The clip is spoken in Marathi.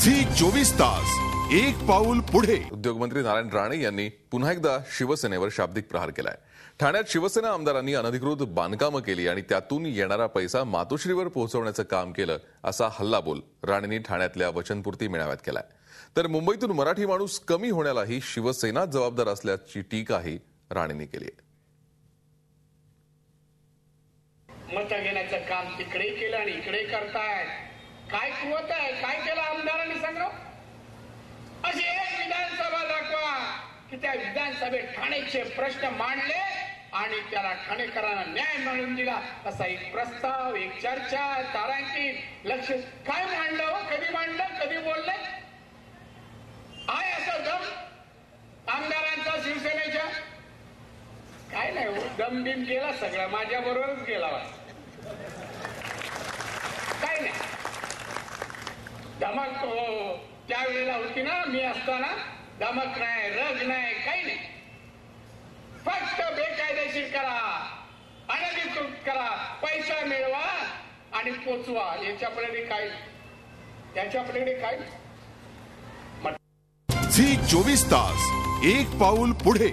झी 24 तास एक पाऊल पुढे। उद्योगमंत्री नारायण राणे यांनी पुन्हा एकदा शिवसेनेवर शाब्दिक प्रहार केलाय। ठाण्यात शिवसेना आमदारांनी अनधिकृत बांधकामं केली आणि त्यातून येणारा पैसा मातोश्रीवर पोहोचवण्याचं काम केलं असा हल्लाबोल राणेंनी ठाण्यातल्या वचनपूर्ती मेळाव्यात केलाय। तर मुंबईतून मराठी माणूस कमी होण्यालाही शिवसेना जबाबदार असल्याची टीकाही राणेंनी केली आहे। मत घेण्याचं काम तिकडे केलं आणि इकडे करताय। काय कुवत आहे? काय केलं आमदारांनी सांगा? अशी एक विधानसभा दाखवा की त्या विधानसभेत ठाणेचे प्रश्न मांडले आणि त्याला ठाणेकरांना न्याय मिळवून दिला असा एक प्रस्ताव, एक चर्चा, तारांकित लक्ष काय मांडलं हो? कधी मांडलं? कधी बोलले? आहे असं दम आमदारांचा शिवसेनेच्या? काय नाही हो, दम बिम गेला सगळं, माझ्या बरोबरच गेला। काय नाही धमक त्यावेळेला होती ना, मी असताना धमक नाही, रग नाही, काही नाही। फक्त बेकायदेशीर करा, अनधिकृत करा, पैसा मिळवा आणि पोचवा, याच्यापलीकडे काय? त्याच्यापलीकडे काय? झी 24 तास एक पाऊल पुढे।